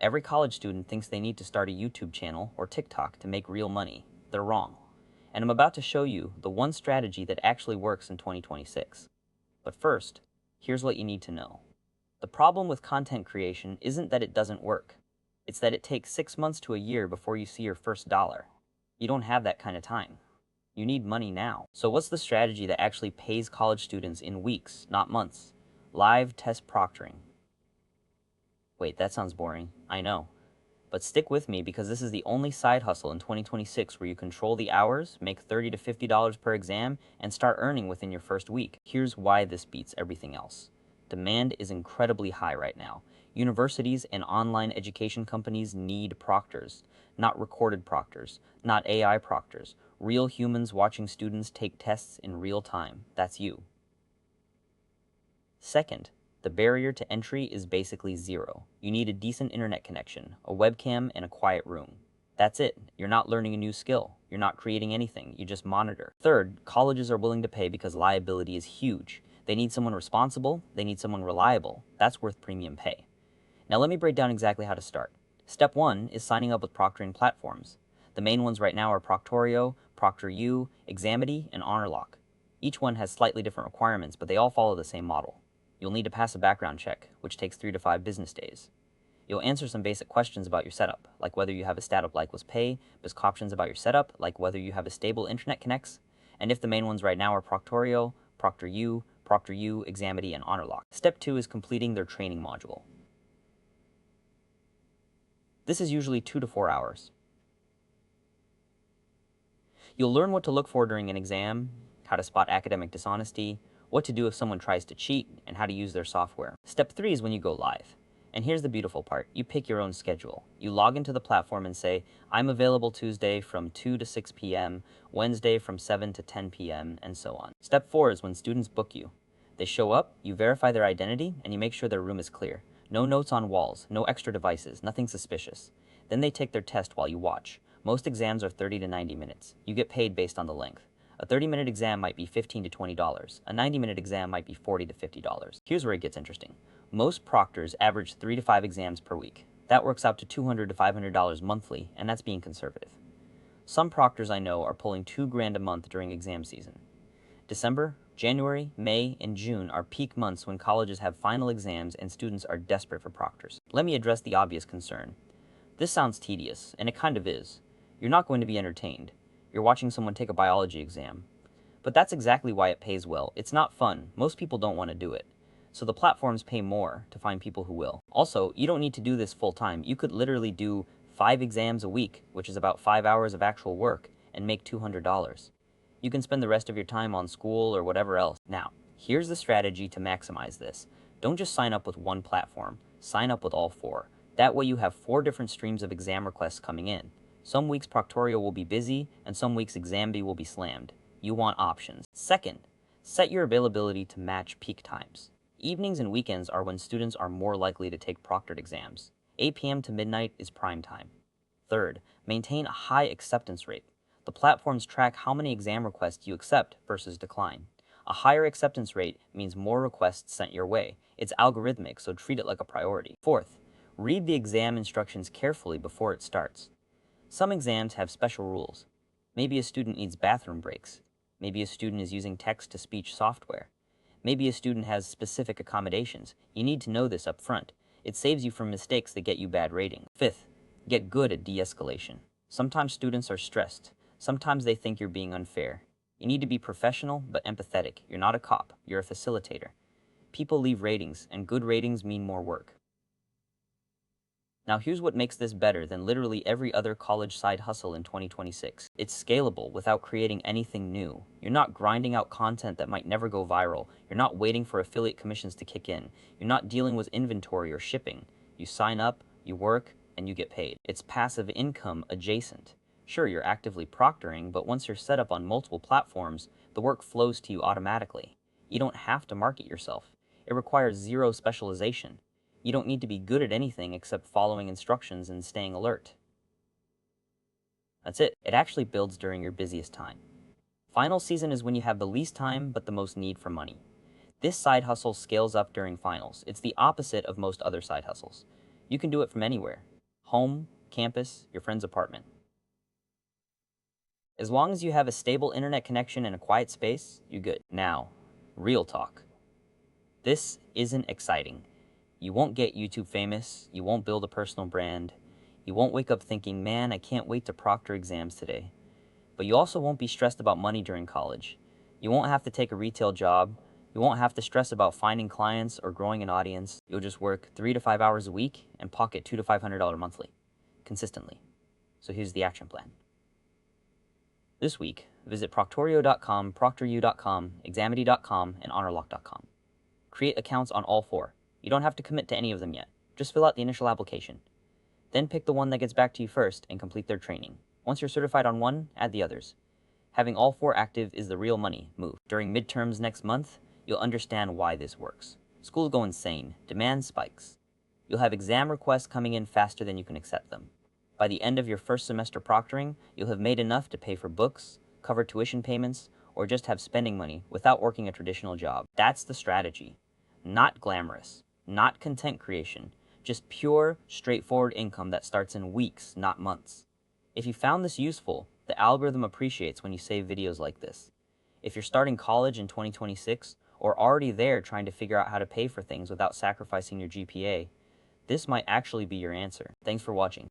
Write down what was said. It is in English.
Every college student thinks they need to start a YouTube channel or TikTok to make real money. They're wrong. And I'm about to show you the one strategy that actually works in 2026. But first, here's what you need to know. The problem with content creation isn't that it doesn't work. It's that it takes 6 months to a year before you see your first dollar. You don't have that kind of time. You need money now. So what's the strategy that actually pays college students in weeks, not months? Live test proctoring. Wait, that sounds boring. I know. But stick with me because this is the only side hustle in 2026 where you control the hours, make $30 to $50 per exam, and start earning within your first week. Here's why this beats everything else. Demand is incredibly high right now. Universities and online education companies need proctors, not recorded proctors, not AI proctors, real humans watching students take tests in real time. That's you. Second, the barrier to entry is basically zero. You need a decent internet connection, a webcam, and a quiet room. That's it. You're not learning a new skill. You're not creating anything. You just monitor. Third, colleges are willing to pay because liability is huge. They need someone responsible. They need someone reliable. That's worth premium pay. Now let me break down exactly how to start. Step 1 is signing up with proctoring platforms. The main ones right now are Proctorio, ProctorU, Examity, and HonorLock. Each one has slightly different requirements, but they all follow the same model. You'll need to pass a background check, which takes 3 to 5 business days. You'll answer some basic questions about your setup, like whether you have a stat of likeless pay, basic options about your setup, like whether you have a stable internet connects, and if the main ones right now are Proctorio, ProctorU, Examity, and HonorLock. Step 2 is completing their training module. This is usually 2 to 4 hours. You'll learn what to look for during an exam, how to spot academic dishonesty, what to do if someone tries to cheat, and how to use their software. Step 3 is when you go live. And here's the beautiful part. You pick your own schedule. You log into the platform and say, I'm available Tuesday from 2 to 6 p.m., Wednesday from 7 to 10 p.m., and so on. Step 4 is when students book you. They show up, you verify their identity, and you make sure their room is clear. No notes on walls, no extra devices, nothing suspicious. Then they take their test while you watch. Most exams are 30 to 90 minutes. You get paid based on the length. A 30-minute exam might be $15 to $20. A 90-minute exam might be $40 to $50. Here's where it gets interesting. Most proctors average 3 to 5 exams per week. That works out to $200 to $500 monthly, and that's being conservative. Some proctors I know are pulling $2,000 a month during exam season. December, January, May, and June are peak months when colleges have final exams and students are desperate for proctors. Let me address the obvious concern. This sounds tedious, and it kind of is. You're not going to be entertained. You're watching someone take a biology exam. But that's exactly why it pays well. It's not fun. Most people don't want to do it. So the platforms pay more to find people who will. Also, you don't need to do this full time. You could literally do 5 exams a week, which is about 5 hours of actual work, and make $200. You can spend the rest of your time on school or whatever else. Now, here's the strategy to maximize this. Don't just sign up with one platform. Sign up with all 4. That way you have 4 different streams of exam requests coming in. Some weeks Proctorio will be busy, and some weeks Examity will be slammed. You want options. Second, set your availability to match peak times. Evenings and weekends are when students are more likely to take proctored exams. 8 p.m. to midnight is prime time. Third, maintain a high acceptance rate. The platforms track how many exam requests you accept versus decline. A higher acceptance rate means more requests sent your way. It's algorithmic, so treat it like a priority. Fourth, read the exam instructions carefully before it starts. Some exams have special rules. Maybe a student needs bathroom breaks. Maybe a student is using text-to-speech software. Maybe a student has specific accommodations. You need to know this up front. It saves you from mistakes that get you bad ratings. Fifth, get good at de-escalation. Sometimes students are stressed. Sometimes they think you're being unfair. You need to be professional but empathetic. You're not a cop. You're a facilitator. People leave ratings, and good ratings mean more work. Now here's what makes this better than literally every other college side hustle in 2026. It's scalable without creating anything new. You're not grinding out content that might never go viral. You're not waiting for affiliate commissions to kick in. You're not dealing with inventory or shipping. You sign up, you work, and you get paid. It's passive income adjacent. Sure, you're actively proctoring, but once you're set up on multiple platforms, the work flows to you automatically. You don't have to market yourself. It requires zero specialization. You don't need to be good at anything except following instructions and staying alert. That's it. It actually builds during your busiest time. Final season is when you have the least time but the most need for money. This side hustle scales up during finals. It's the opposite of most other side hustles. You can do it from anywhere. Home, campus, your friend's apartment. As long as you have a stable internet connection and a quiet space, you're good. Now, real talk. This isn't exciting. You won't get YouTube famous, you won't build a personal brand, you won't wake up thinking, man, I can't wait to proctor exams today. But you also won't be stressed about money during college. You won't have to take a retail job, you won't have to stress about finding clients or growing an audience. You'll just work 3 to 5 hours a week and pocket $200 to $500 monthly, consistently. So here's the action plan. This week, visit Proctorio.com, ProctorU.com, Examity.com, and HonorLock.com. Create accounts on all 4. You don't have to commit to any of them yet. Just fill out the initial application. Then pick the one that gets back to you first and complete their training. Once you're certified on one, add the others. Having all 4 active is the real money move. During midterms next month, you'll understand why this works. Schools go insane. Demand spikes. You'll have exam requests coming in faster than you can accept them. By the end of your first semester proctoring, you'll have made enough to pay for books, cover tuition payments, or just have spending money without working a traditional job. That's the strategy. Not glamorous, not content creation, just pure, straightforward income that starts in weeks, not months. If you found this useful, the algorithm appreciates when you save videos like this. If you're starting college in 2026, or already there trying to figure out how to pay for things without sacrificing your GPA, this might actually be your answer. Thanks for watching.